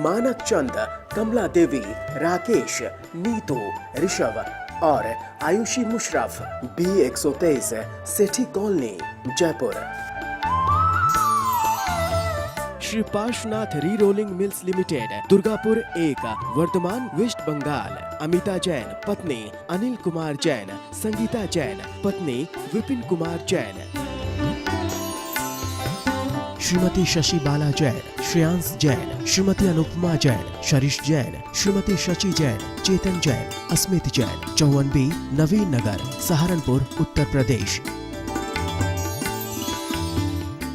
मानक चंद, कमला देवी, राकेश, नीतू, ऋषभ और Ayushi Musharraf, B123, Sethi colony, Jaipur. Shri Parshvanath re rolling mills limited, Durgapur 1, Bardhaman, West Bengal. Amita Jain, पत्नी अनिल कुमार जैन, संगीता जैन, पत्नी विपिन कुमार जैन। श्रीमती शशि बाला जैन, श्रेयांश जैन, श्रीमती अनुपमा जैन, शरीश जैन, श्रीमती शची जैन, चेतन जैन, अस्मित जैन, 54B, नवीन नगर, सहारनपुर, उत्तर प्रदेश।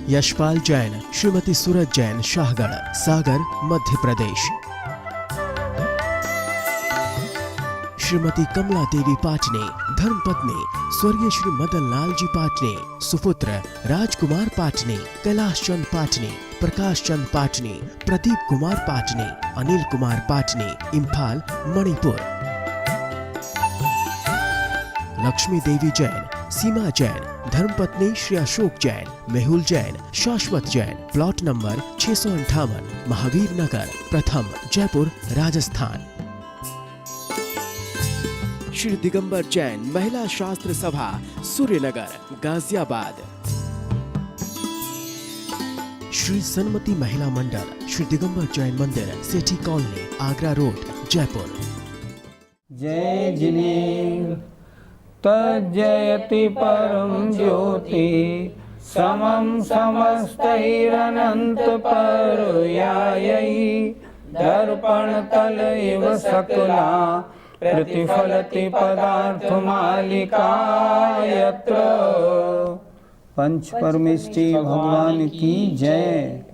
यशपाल जैन, श्रीमती सूरज जैन, शाहगढ़, सागर, मध्य प्रदेश। श्रीमती कमला देवी पाटनी, धर्मपत्नी स्वर्गीय श्री मदन लाल जी पाटनी, सुपुत्र राजकुमार पाटनी, कैलाश चंद पाटनी, प्रकाश चंद पाटनी, प्रदीप कुमार पाटनी, अनिल कुमार पाटनी, इम्फाल, मणिपुर। लक्ष्मी देवी जैन, सीमा जैन, धर्मपत्नी श्री अशोक जैन, मेहुल जैन, शाश्वत जैन, प्लॉट नंबर 658, महावीर नगर, प्रथम, जयपुर, राजस्थान। श्री दिगंबर जैन, महिला शास्त्र सभा, सूर्यनगर, गाजियाबाद। श्री सन्मति महिला मंडल, श्री दिगंबर जैन मंदिर, सेठी कॉलोनी, आगरा रोड, जयपुर। जय जिनेन्द्र तज्जयति परम ज्योति, समं समस्तैरनंत पर्यायैः, दर्पण तल इव सकला प्रतिफलति पदार्थ मालिका यत्र। पंच परमेष्टि भगवान की जय।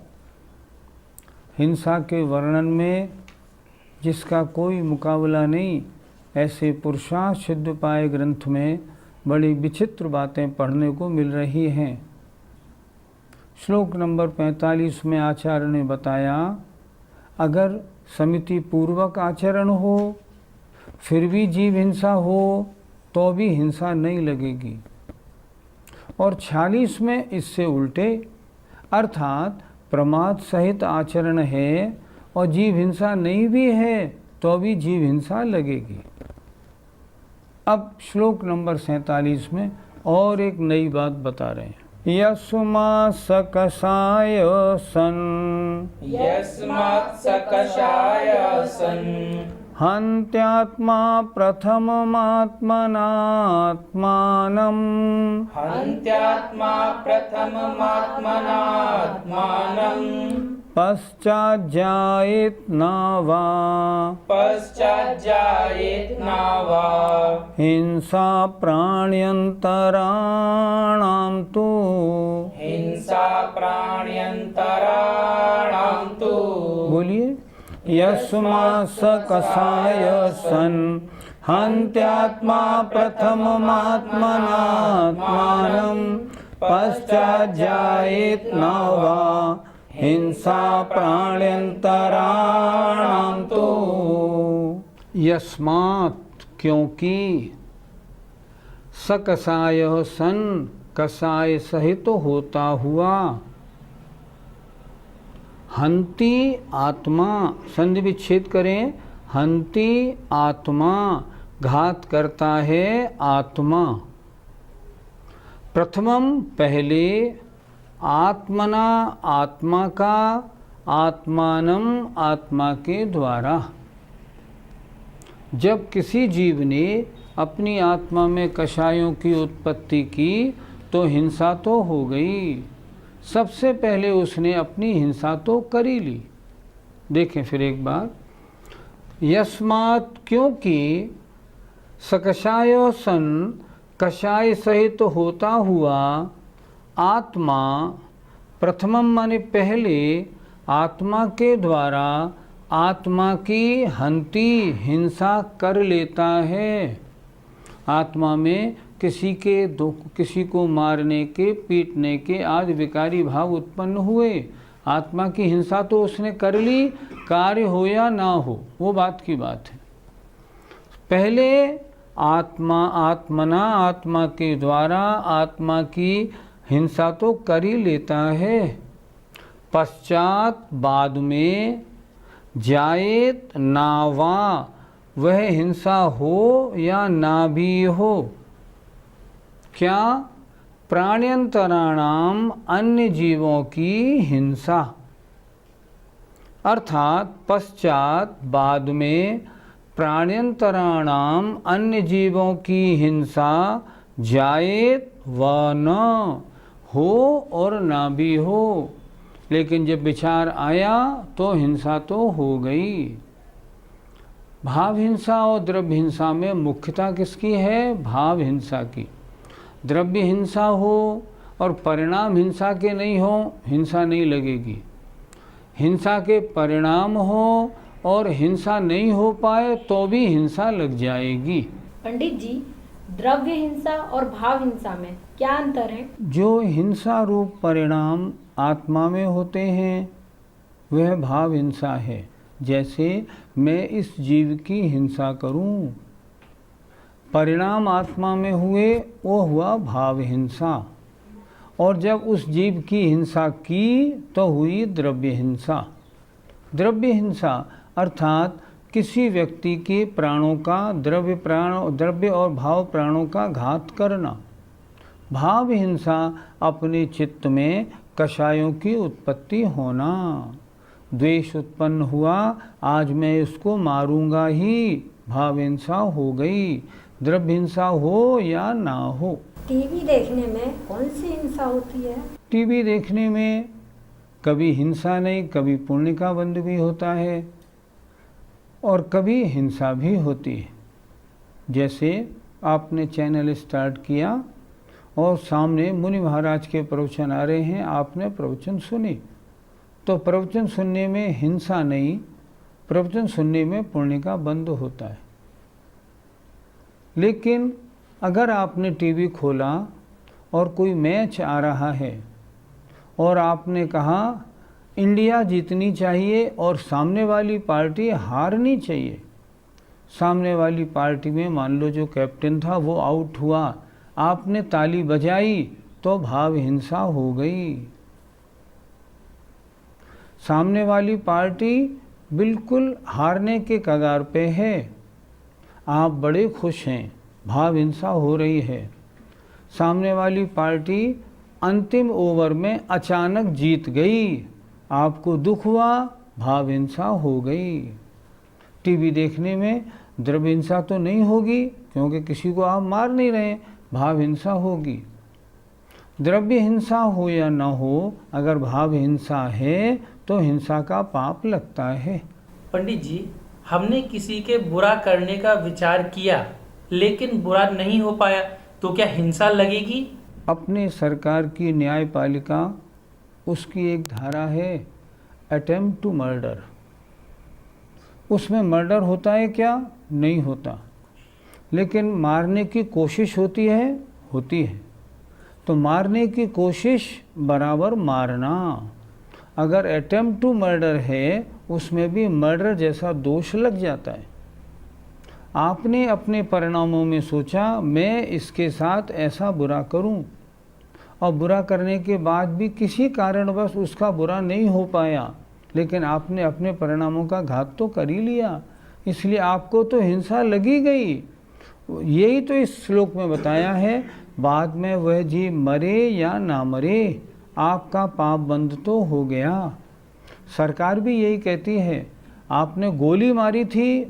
हिंसा के वर्णन में जिसका कोई मुकाबला नहीं, ऐसे पुरुषार्थ सिद्ध पाए ग्रंथ में बड़ी विचित्र बातें पढ़ने को मिल रही हैं। श्लोक नंबर 45 में आचार्य ने बताया, अगर समिति पूर्वक आचरण हो फिर भी जीव हिंसा हो तो भी हिंसा नहीं लगेगी। और 46 में इससे उल्टे, अर्थात प्रमाद सहित आचरण है और जीव हिंसा नहीं भी है तो भी जीव हिंसा लगेगी। अब श्लोक नंबर 47 में और एक नई बात बता रहे हैं। यस्मात् सकषाय सन् हन्त्यात्मा प्रथममात्मनात्मानम्, पश्चाज्जायेत न वा हिंसा प्राण्यन्तराणां तु। बोलिए। यस्मात् सकषाय सन् हन्त्यात्मा प्रथममात्मनात्मानं, पश्चाज्जायेत न वा हिंसा प्राण्यन्तराणां तु। यस्मात् क्योंकि, सकषाय सन् कषाय सहित होता हुआ, हंति आत्मा, संधि विच्छेद करें, हंति आत्मा घात करता है आत्मा, प्रथमम पहले, आत्मना आत्मा का, आत्मानम आत्मा के द्वारा। जब किसी जीव ने अपनी आत्मा में कषायों की उत्पत्ति की तो हिंसा तो हो गई, सबसे पहले उसने अपनी हिंसा तो कर ही ली। देखें फिर एक बार, यस्मात् क्योंकि, सकषाय सन् कषाय सहित होता हुआ, आत्मा प्रथमम माने पहले, आत्मा के द्वारा आत्मा की हंति हिंसा कर लेता है। आत्मा में किसी को मारने के, पीटने के आदि विकारी भाव उत्पन्न हुए, आत्मा की हिंसा तो उसने कर ली, कार्य हो या ना हो वो बात की बात है। पहले आत्मना आत्मा के द्वारा आत्मा की हिंसा तो कर ही लेता है, पश्चात बाद में जायेत नावा, वह हिंसा हो या ना भी हो। क्या? प्राण्यंतराणाम, अन्य जीवों की हिंसा, अर्थात पश्चात बाद में प्राण्यंतराणाम, अन्य जीवों की हिंसा, जायेत व न, हो और ना भी हो। लेकिन जब विचार आया तो हिंसा तो हो गई। भाव हिंसा और द्रव्य हिंसा में मुख्यता किसकी है? भाव हिंसा की। द्रव्य हिंसा हो और परिणाम हिंसा के नहीं हो, हिंसा नहीं लगेगी। हिंसा के परिणाम हो और हिंसा नहीं हो पाए तो भी हिंसा लग जाएगी। पंडित जी, द्रव्य हिंसा और भाव हिंसा में क्या अंतर है? जो हिंसा रूप परिणाम आत्मा में होते हैं वह भाव हिंसा है। जैसे मैं इस जीव की हिंसा करूं, परिणाम आत्मा में हुए, वो हुआ भाव हिंसा। और जब उस जीव की हिंसा की तो हुई द्रव्य हिंसा। द्रव्य हिंसा अर्थात किसी व्यक्ति के प्राणों का, द्रव्य और भाव प्राणों का घात करना। भाव हिंसा अपने चित्त में कषायों की उत्पत्ति होना। द्वेष उत्पन्न हुआ, आज मैं इसको मारूंगा ही, भाव हिंसा हो गई। द्रव्य हिंसा हो या ना हो। टीवी देखने में कौन सी हिंसा होती है? टीवी देखने में कभी हिंसा नहीं, कभी पुण्य का बंध भी होता है और कभी हिंसा भी होती है। जैसे आपने चैनल स्टार्ट किया और सामने मुनि महाराज के प्रवचन आ रहे हैं, आपने प्रवचन सुने, तो प्रवचन सुनने में हिंसा नहीं, प्रवचन सुनने में पुण्य का बंध होता है। लेकिन अगर आपने टीवी खोला और कोई मैच आ रहा है और आपने कहा इंडिया जीतनी चाहिए और सामने वाली पार्टी हारनी चाहिए, सामने वाली पार्टी में मान लो जो कैप्टन था वो आउट हुआ, आपने ताली बजाई, तो भाव हिंसा हो गई। सामने वाली पार्टी बिल्कुल हारने के कगार पे है, आप बड़े खुश हैं, भाव हिंसा हो रही है। सामने वाली पार्टी अंतिम ओवर में अचानक जीत गई, आपको दुख हुआ, भाव हिंसा हो गई। टीवी देखने में द्रव्य हिंसा तो नहीं होगी क्योंकि किसी को आप मार नहीं रहे, भाव हिंसा होगी। द्रव्य हिंसा हो या न हो, अगर भाव हिंसा है तो हिंसा का पाप लगता है। पंडित जी, हमने किसी के बुरा करने का विचार किया लेकिन बुरा नहीं हो पाया तो क्या हिंसा लगेगी? अपने सरकार की न्यायपालिका, उसकी एक धारा है अटेम्प्ट टू मर्डर। उसमें मर्डर होता है क्या? नहीं होता, लेकिन मारने की कोशिश होती है, होती है। तो मारने की कोशिश बराबर मारना। अगर अटेम्प्ट टू मर्डर है उसमें भी मर्डर जैसा दोष लग जाता है। आपने अपने परिणामों में सोचा मैं इसके साथ ऐसा बुरा करूं, और बुरा करने के बाद भी किसी कारणवश उसका बुरा नहीं हो पाया, लेकिन आपने अपने परिणामों का घात तो कर ही लिया, इसलिए आपको तो हिंसा लगी गई। यही तो इस श्लोक में बताया है, बाद में वह जीव मरे या ना मरे, आपका पाप बंद तो हो गया। सरकार भी यही कहती है, आपने गोली मारी थी,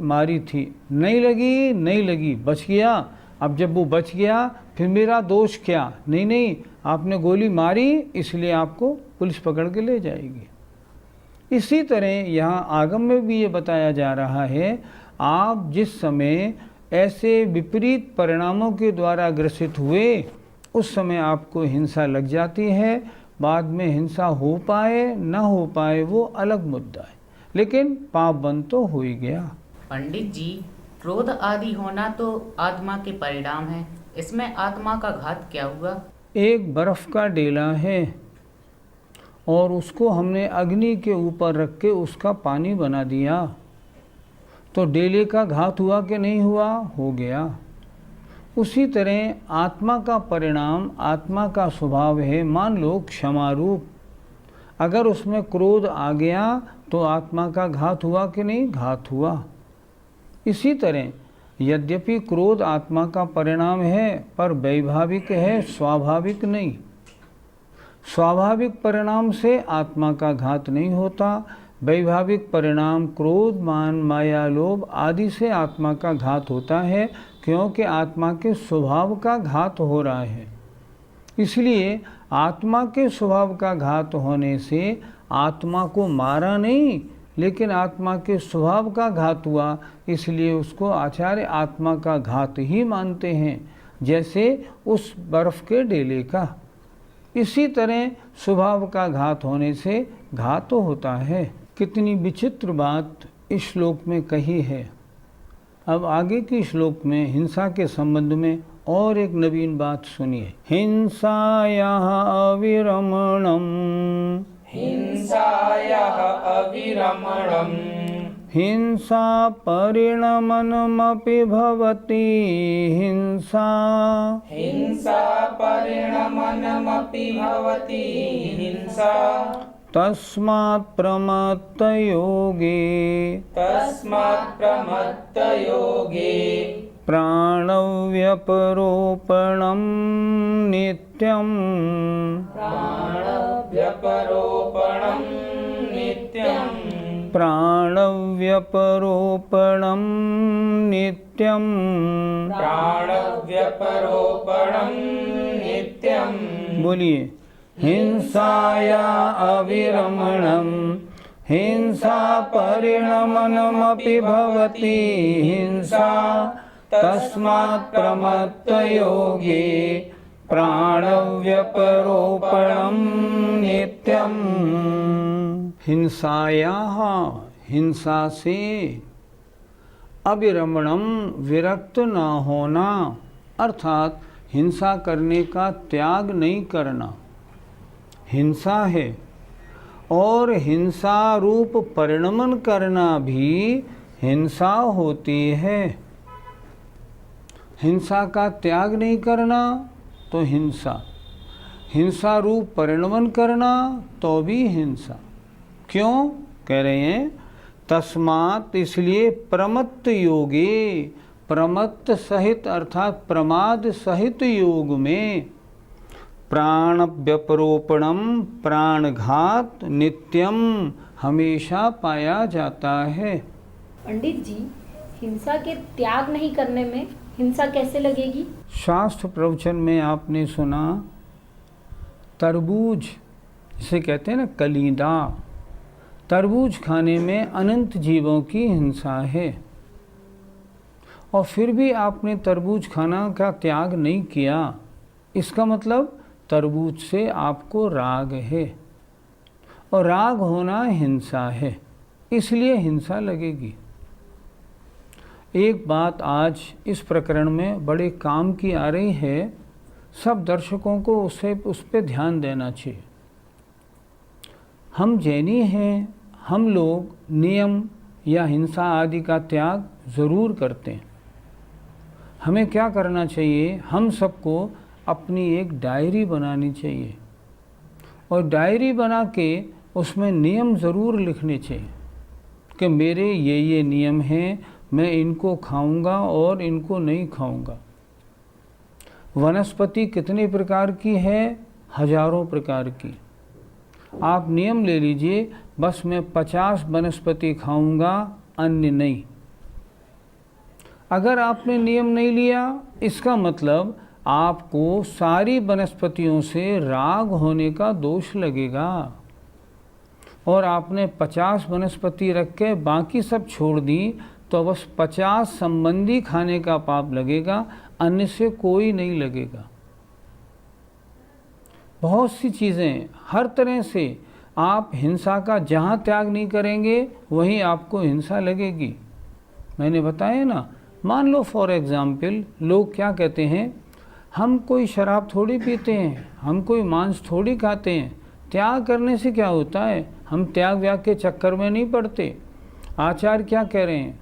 नहीं लगी, बच गया। अब जब वो बच गया फिर मेरा दोष क्या? नहीं, आपने गोली मारी इसलिए आपको पुलिस पकड़ के ले जाएगी। इसी तरह यहाँ आगम में भी ये बताया जा रहा है, आप जिस समय ऐसे विपरीत परिणामों के द्वारा ग्रसित हुए उस समय आपको हिंसा लग जाती है। बाद में हिंसा हो पाए ना हो पाए वो अलग मुद्दा है, लेकिन पाप बंद तो हो ही गया। पंडित जी, क्रोध आदि होना तो आत्मा के परिणाम है, इसमें आत्मा का घात क्या हुआ? एक बर्फ का डेला है और उसको हमने अग्नि के ऊपर रख के उसका पानी बना दिया, तो डेले का घात हुआ कि नहीं हुआ? हो गया। उसी तरह आत्मा का परिणाम, आत्मा का स्वभाव है, मान लो क्षमा रूप। अगर उसमें क्रोध आ गया तो आत्मा का घात हुआ कि नहीं? घात हुआ। इसी तरह यद्यपि क्रोध आत्मा का परिणाम है पर वैभाविक है, स्वाभाविक नहीं। स्वाभाविक परिणाम से आत्मा का घात नहीं होता, वैभाविक परिणाम क्रोध, मान, माया, लोभ आदि से आत्मा का घात होता है, क्योंकि आत्मा के स्वभाव का घात हो रहा है। इसलिए आत्मा के स्वभाव का घात होने से आत्मा को मारा नहीं, लेकिन आत्मा के स्वभाव का घात हुआ, इसलिए उसको आचार्य आत्मा का घात ही मानते हैं, जैसे उस बर्फ के डेले का। इसी तरह स्वभाव का घात होने से घात होता है। कितनी विचित्र बात इस श्लोक में कही है। अब आगे के श्लोक में हिंसा के संबंध में और एक नवीन बात सुनिए। हिंसायाः अविरमणम्, हिंसायाः अविरमणम्, हिंसा परिणमनमपि भवति, हिंसा हिंसा परिणमनमपि भवति, हिंसा तस्मात् प्रमत्तयोगे, तस्मात् प्रमत्तयोगे, प्राणव्यपरोपणं नित्यम्, प्राणव्यपरोपणं नित्यम्, प्राणव्यपरोपणं नित्यम्, प्राणव्यपरोपणं नित्यम्। बोलिए। हिंसाया अविरमणं, हिंसा परिणमनमपि भवति, हिंसा तस्मात् प्रमत्तयोगे, प्राणव्यपरोपणं नित्यम्। हिंसायाः, हिंसा से, अविरमणम विरक्त न होना, अर्थात हिंसा करने का त्याग नहीं करना। हिंसा है और हिंसा रूप परिणमन करना भी हिंसा होती है। हिंसा का त्याग नहीं करना तो हिंसा, हिंसा रूप परिणमन करना तो भी हिंसा। क्यों कह रहे हैं? तस्मात्, इसलिए प्रमत्त योगे, प्रमत्त सहित अर्थात प्रमाद सहित योग में, प्राण व्यपरोपणम, प्राणघात नित्यम, हमेशा पाया जाता है। पंडित जी, हिंसा के त्याग नहीं करने में हिंसा कैसे लगेगी? शास्त्र प्रवचन में आपने सुना तरबूज, जिसे कहते हैं ना कलींदा, तरबूज खाने में अनंत जीवों की हिंसा है, और फिर भी आपने तरबूज खाना का त्याग नहीं किया। इसका मतलब तरबूज से आपको राग है, और राग होना हिंसा है, इसलिए हिंसा लगेगी। एक बात आज इस प्रकरण में बड़े काम की आ रही है, सब दर्शकों को उस पर ध्यान देना चाहिए। हम जैनी हैं, हम लोग नियम या हिंसा आदि का त्याग ज़रूर करते हैं। हमें क्या करना चाहिए? हम सबको अपनी एक डायरी बनानी चाहिए, और डायरी बना के उसमें नियम ज़रूर लिखने चाहिए कि मेरे ये नियम हैं, मैं इनको खाऊंगा और इनको नहीं खाऊंगा। वनस्पति कितने प्रकार की है? हजारों प्रकार की। आप नियम ले लीजिए, बस मैं 50 वनस्पति खाऊंगा, अन्य नहीं। अगर आपने नियम नहीं लिया, इसका मतलब आपको सारी वनस्पतियों से राग होने का दोष लगेगा, और आपने 50 वनस्पति रख के बाकी सब छोड़ दी तो बस 50 संबंधी खाने का पाप लगेगा, अन्य से कोई नहीं लगेगा। बहुत सी चीज़ें, हर तरह से आप हिंसा का जहाँ त्याग नहीं करेंगे वहीं आपको हिंसा लगेगी। मैंने बताया ना, मान लो फॉर एग्ज़ाम्पल लोग क्या कहते हैं, हम कोई शराब थोड़ी पीते हैं, हम कोई मांस थोड़ी खाते हैं, त्याग करने से क्या होता है? हम त्याग व्याग के चक्कर में नहीं पड़ते। आचार्य क्या कह रहे हैं?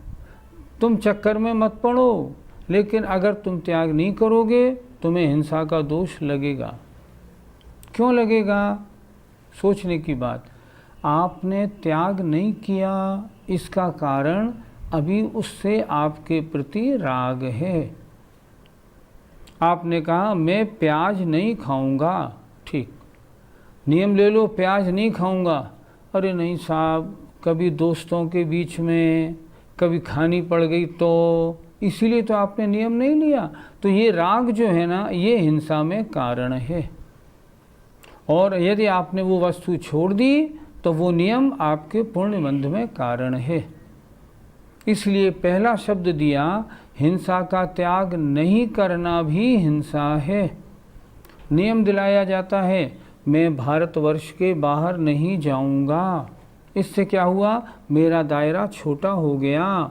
तुम चक्कर में मत पड़ो, लेकिन अगर तुम त्याग नहीं करोगे तुम्हें हिंसा का दोष लगेगा। क्यों लगेगा? सोचने की बात, आपने त्याग नहीं किया, इसका कारण अभी उससे आपके प्रति राग है। आपने कहा मैं प्याज नहीं खाऊंगा, ठीक, नियम ले लो प्याज नहीं खाऊंगा। अरे नहीं साहब, कभी दोस्तों के बीच में कभी खानी पड़ गई तो इसीलिए तो आपने नियम नहीं लिया। तो ये राग जो है ना, ये हिंसा में कारण है। और यदि आपने वो वस्तु छोड़ दी तो वो नियम आपके पुण्य बंध में कारण है। इसलिए पहला शब्द दिया, हिंसा का त्याग नहीं करना भी हिंसा है। नियम दिलाया जाता है, मैं भारतवर्ष के बाहर नहीं जाऊंगा। इससे क्या हुआ, मेरा दायरा छोटा हो गया।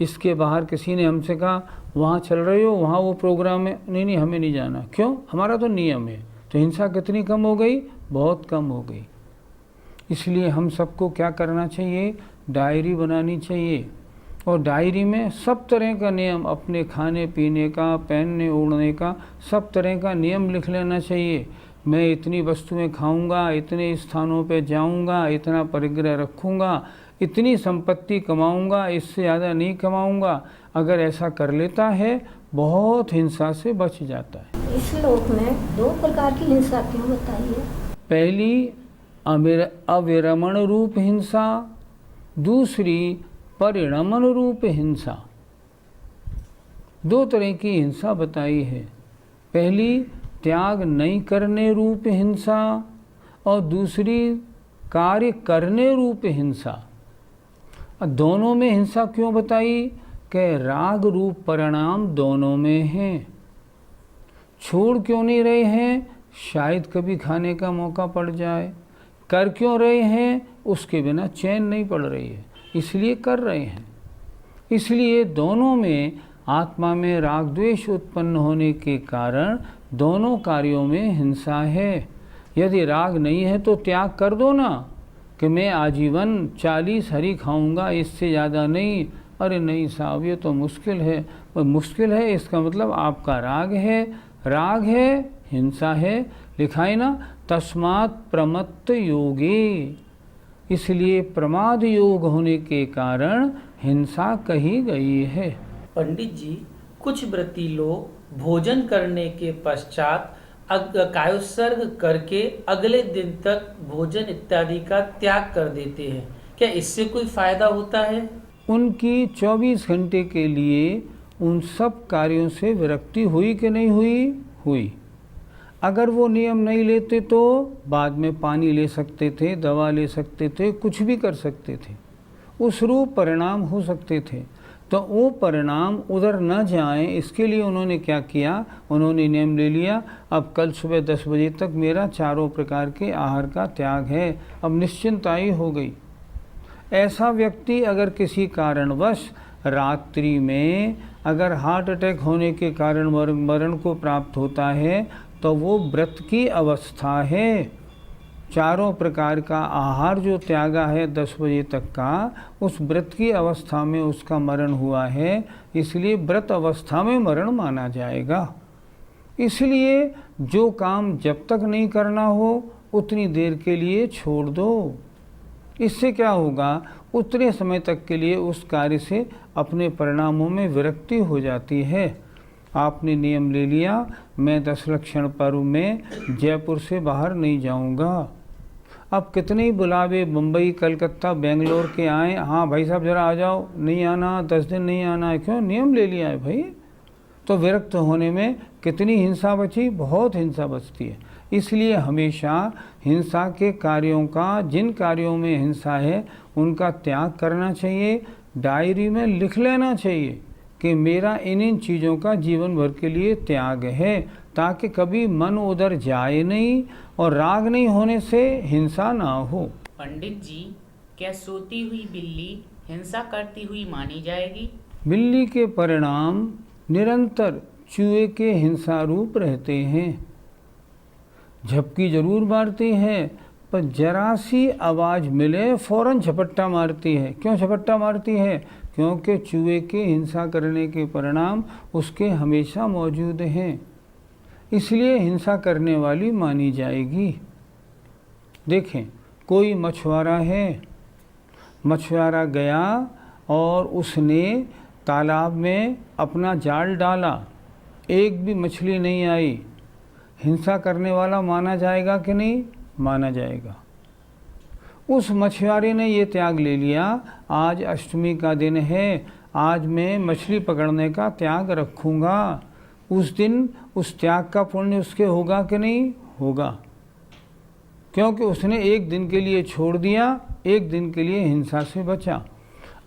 इसके बाहर किसी ने हमसे कहा वहाँ चल रहे हो, वहाँ वो प्रोग्राम है, नहीं हमें नहीं जाना। क्यों, हमारा तो नियम है। तो हिंसा कितनी कम हो गई, बहुत कम हो गई। इसलिए हम सबको क्या करना चाहिए, डायरी बनानी चाहिए। और डायरी में सब तरह का नियम, अपने खाने पीने का, पहनने ओढ़ने का, सब तरह का नियम लिख लेना चाहिए। मैं इतनी वस्तुएं खाऊंगा, इतने स्थानों पे जाऊंगा, इतना परिग्रह रखूंगा, इतनी संपत्ति कमाऊंगा, इससे ज़्यादा नहीं कमाऊंगा। अगर ऐसा कर लेता है बहुत हिंसा से बच जाता है। इस श्लोक में 2 प्रकार की हिंसा क्यों बताई है? पहली अविरमण रूप हिंसा, दूसरी परिणमन रूप हिंसा। 2 तरह की हिंसा बताई है। पहली त्याग नहीं करने रूप हिंसा और दूसरी कार्य करने रूप हिंसा। दोनों में हिंसा क्यों बताई कि राग रूप परिणाम दोनों में हैं। छोड़ क्यों नहीं रहे हैं, शायद कभी खाने का मौका पड़ जाए। कर क्यों रहे हैं, उसके बिना चैन नहीं पड़ रही है, इसलिए कर रहे हैं। इसलिए दोनों में आत्मा में राग द्वेष उत्पन्न होने के कारण दोनों कार्यों में हिंसा है। यदि राग नहीं है तो त्याग कर दो ना, कि मैं आजीवन 40 हरी खाऊंगा, इससे ज़्यादा नहीं। अरे नहीं साहब, ये तो मुश्किल है। और मुश्किल है इसका मतलब आपका राग है, राग है हिंसा है। लिखा है ना, तस्मात् प्रमत्त योगे। इसलिए प्रमाद योग होने के कारण हिंसा कही गई है। पंडित जी, कुछ व्रती लोग भोजन करने के पश्चात कायोत्सर्ग करके अगले दिन तक भोजन इत्यादि का त्याग कर देते हैं। क्या इससे कोई फायदा होता है? उनकी 24 घंटे के लिए उन सब कार्यों से विरक्ति हुई कि नहीं हुई? हुई। अगर वो नियम नहीं लेते तो बाद में पानी ले सकते थे, दवा ले सकते थे, कुछ भी कर सकते थे, उस रूप परिणाम हो सकते थे। तो वो परिणाम उधर न जाएं, इसके लिए उन्होंने क्या किया, उन्होंने नियम ले लिया, अब कल सुबह 10 बजे तक मेरा चारों प्रकार के आहार का त्याग है। अब निश्चिंताई हो गई। ऐसा व्यक्ति अगर किसी कारणवश रात्रि में अगर हार्ट अटैक होने के कारण मरण को प्राप्त होता है तो वो व्रत की अवस्था है। चारों प्रकार का आहार जो त्यागा है 10 बजे तक का, उस व्रत की अवस्था में उसका मरण हुआ है, इसलिए व्रत अवस्था में मरण माना जाएगा। इसलिए जो काम जब तक नहीं करना हो उतनी देर के लिए छोड़ दो। इससे क्या होगा, उतने समय तक के लिए उस कार्य से अपने परिणामों में विरक्ति हो जाती है। आपने नियम ले लिया, मैं 10 लक्षण पर्व में जयपुर से बाहर नहीं जाऊंगा। अब कितने ही बुलावे मुंबई, कलकत्ता, बेंगलोर के आए, हाँ भाई साहब ज़रा आ जाओ, नहीं आना, 10 दिन नहीं आना है। क्यों? नियम ले लिया है भाई। तो विरक्त होने में कितनी हिंसा बची, बहुत हिंसा बचती है। इसलिए हमेशा हिंसा के कार्यों का, जिन कार्यों में हिंसा है उनका त्याग करना चाहिए। डायरी में लिख लेना चाहिए कि मेरा इन चीज़ों का जीवन भर के लिए त्याग है, ताकि कभी मन उधर जाए नहीं और राग नहीं होने से हिंसा ना हो। पंडित जी, क्या सोती हुई बिल्ली हिंसा करती हुई मानी जाएगी? बिल्ली के परिणाम निरंतर चूहे के हिंसा रूप रहते हैं। झपकी जरूर मारती है, पर जरा सी आवाज़ मिले फौरन झपट्टा मारती है। क्यों झपट्टा मारती है? क्योंकि चूहे के हिंसा करने के परिणाम उसके हमेशा मौजूद हैं, इसलिए हिंसा करने वाली मानी जाएगी। देखें, कोई मछुआरा है, मछुआरा गया और उसने तालाब में अपना जाल डाला, एक भी मछली नहीं आई, हिंसा करने वाला माना जाएगा कि नहीं? माना जाएगा। उस मछुआरे ने ये त्याग ले लिया, आज अष्टमी का दिन है, आज मैं मछली पकड़ने का त्याग रखूँगा। उस दिन उस त्याग का पुण्य उसके होगा कि नहीं? होगा, क्योंकि उसने एक दिन के लिए छोड़ दिया, एक दिन के लिए हिंसा से बचा।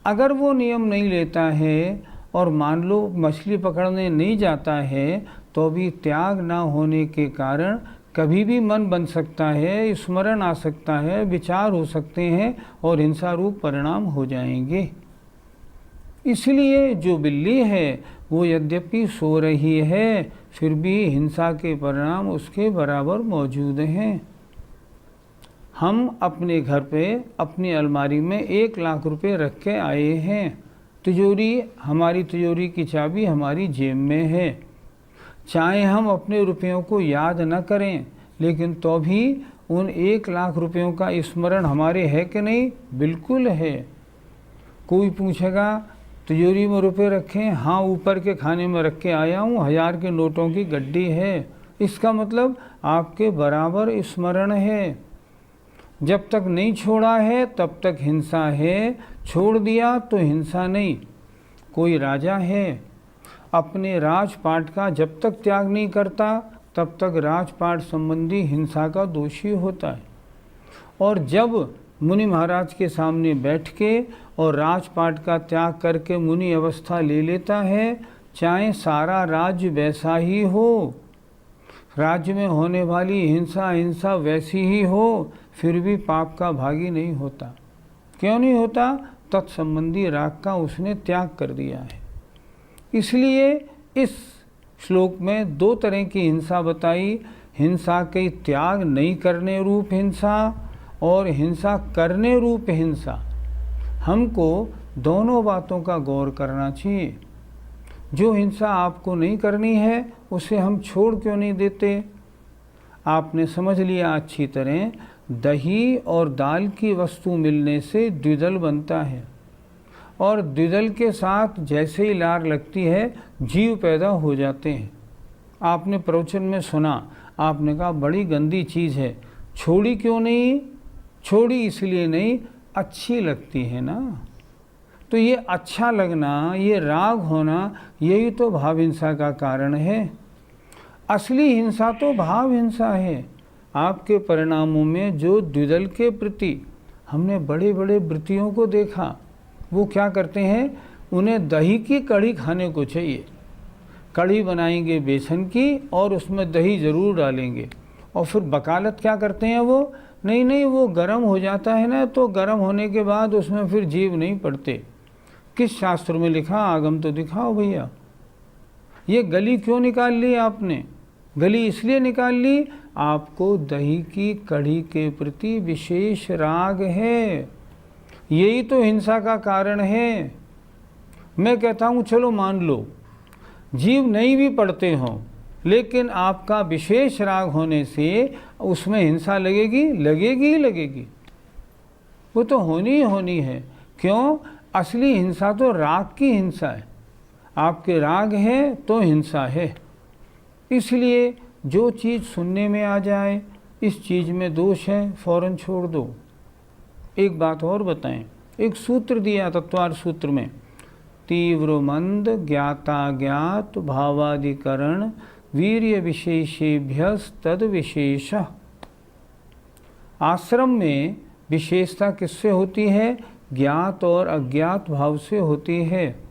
अगर वो नियम नहीं लेता है और मान लो मछली पकड़ने नहीं जाता है, तो भी त्याग ना होने के कारण कभी भी मन बन सकता है, स्मरण आ सकता है, विचार हो सकते हैं और हिंसा रूप परिणाम हो जाएंगे। इसलिए जो बिल्ली है वो यद्यपि सो रही है, फिर भी हिंसा के परिणाम उसके बराबर मौजूद हैं। हम अपने घर पे अपनी अलमारी में 1 लाख रुपए रख के आए हैं। हमारी तिजोरी की चाबी हमारी जेब में है। चाहे हम अपने रुपयों को याद न करें, लेकिन तो भी उन 1 लाख रुपयों का स्मरण हमारे है कि नहीं? बिल्कुल है। कोई पूछेगा तिजोरी में रुपए रखें? हाँ, ऊपर के खाने में रख के आया हूँ, 1000 के नोटों की गड्डी है। इसका मतलब आपके बराबर स्मरण है। जब तक नहीं छोड़ा है तब तक हिंसा है, छोड़ दिया तो हिंसा नहीं। कोई राजा है, अपने राजपाट का जब तक त्याग नहीं करता तब तक राजपाट संबंधी हिंसा का दोषी होता है। और जब मुनि महाराज के सामने बैठ के और राजपाट का त्याग करके मुनि अवस्था ले लेता है, चाहे सारा राज्य वैसा ही हो, राज्य में होने वाली हिंसा वैसी ही हो, फिर भी पाप का भागी नहीं होता। क्यों नहीं होता? तत्संबंधी राग का उसने त्याग कर दिया है। इसलिए इस श्लोक में 2 तरह की हिंसा बताई, हिंसा के त्याग नहीं करने रूप हिंसा और हिंसा करने रूप हिंसा। हमको दोनों बातों का गौर करना चाहिए। जो हिंसा आपको नहीं करनी है उसे हम छोड़ क्यों नहीं देते? आपने समझ लिया अच्छी तरह, दही और दाल की वस्तु मिलने से द्विदल बनता है और द्विदल के साथ जैसे ही लार लगती है जीव पैदा हो जाते हैं। आपने प्रवचन में सुना, आपने कहा बड़ी गंदी चीज़ है, छोड़ी क्यों नहीं? छोड़ी इसलिए नहीं, अच्छी लगती है ना। तो ये अच्छा लगना, ये राग होना, यही तो भाव हिंसा का कारण है। असली हिंसा तो भाव हिंसा है। आपके परिणामों में जो द्विदल के प्रति हमने बड़े बड़े वृत्तियों को देखा, वो क्या करते हैं? उन्हें दही की कढ़ी खाने को चाहिए। कढ़ी बनाएंगे बेसन की और उसमें दही ज़रूर डालेंगे, और फिर वकालत क्या करते हैं वो? नहीं, वो गर्म हो जाता है ना, तो गर्म होने के बाद उसमें फिर जीव नहीं पड़ते। किस शास्त्र में लिखा? आगम तो दिखाओ भैया। ये गली क्यों निकाल ली आपने? गली इसलिए निकाल ली, आपको दही की कढ़ी के प्रति विशेष राग है। यही तो हिंसा का कारण है। मैं कहता हूँ चलो मान लो जीव नहीं भी पढ़ते हों, लेकिन आपका विशेष राग होने से उसमें हिंसा लगेगी, लगेगी। वो तो होनी ही होनी है। क्यों? असली हिंसा तो राग की हिंसा है। आपके राग है तो हिंसा है। इसलिए जो चीज़ सुनने में आ जाए, इस चीज़ में दोष है, फौरन छोड़ दो। एक बात और बताएं, एक सूत्र दिया तत्वार सूत्र में, तीव्र मंद ज्ञाता ज्ञात भावाधिकरण वीर्य विशेषेभ्यस तद विशेष। आश्रम में विशेषता किससे होती है? ज्ञात और अज्ञात भाव से होती है।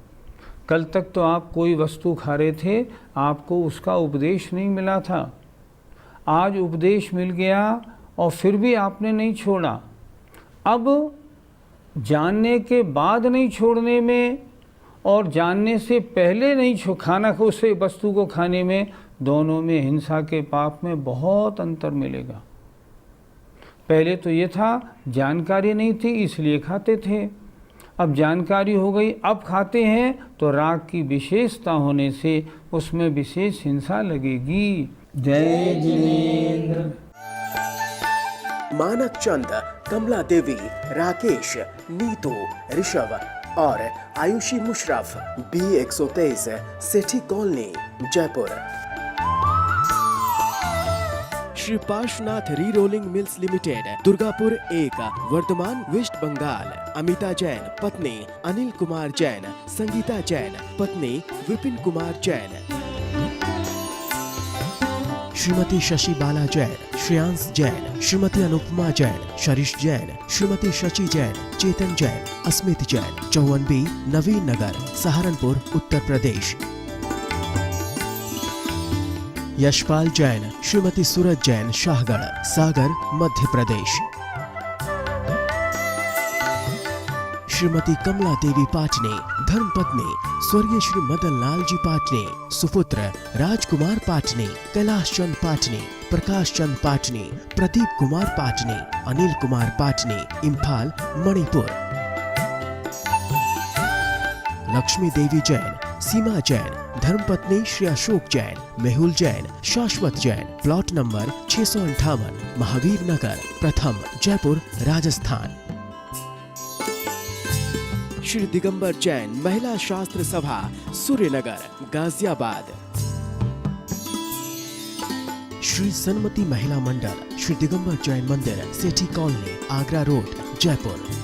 कल तक तो आप कोई वस्तु खा रहे थे, आपको उसका उपदेश नहीं मिला था। आज उपदेश मिल गया और फिर भी आपने नहीं छोड़ा। अब जानने के बाद नहीं छोड़ने में और जानने से पहले नहीं खाना उसे वस्तु को खाने में, दोनों में हिंसा के पाप में बहुत अंतर मिलेगा। पहले तो ये था जानकारी नहीं थी इसलिए खाते थे, अब जानकारी हो गई अब खाते हैं, तो राग की विशेषता होने से उसमें विशेष हिंसा लगेगी। जय जिनेंद्र। मानक चंद, कमला देवी, राकेश, नीतू, ऋषभ और Ayushi Musharraf, B123, Sethi colony, Jaipur. Shri Parshvanath re rolling mills limited, Durgapur 1, Bardhaman, West Bengal. Amita Jain, पत्नी अनिल कुमार जैन, संगीता जैन, पत्नी विपिन कुमार जैन। श्रीमती शशि बाला जैन, श्रेयांश जैन, श्रीमती अनुपमा जैन, शरीश जैन, श्रीमती शची जैन, चेतन जैन, अस्मित जैन, 54B, नवीन नगर, सहारनपुर, उत्तर प्रदेश। यशपाल जैन, श्रीमती सूरज जैन, शाहगढ़, सागर, मध्य प्रदेश। श्रीमती कमला देवी पाटनी, धर्मपत्नी स्वर्गीय श्री मदन लाल जी पाटनी, सुपुत्र राजकुमार पाटनी, कैलाश चंद पाटनी, प्रकाश चंद पाटनी, प्रदीप कुमार पाटनी, अनिल कुमार पाटनी, इम्फाल, मणिपुर। लक्ष्मी देवी जैन, सीमा जैन, धर्मपत्नी श्री अशोक जैन, मेहुल जैन, शाश्वत जैन, प्लॉट नंबर 658, महावीर नगर, प्रथम, जयपुर, राजस्थान। श्री दिगंबर जैन, महिला शास्त्र सभा, सूर्यनगर, गाजियाबाद। श्री सन्मति महिला मंडल, श्री दिगंबर जैन मंदिर, सेठी कॉलोनी, आगरा रोड, जयपुर।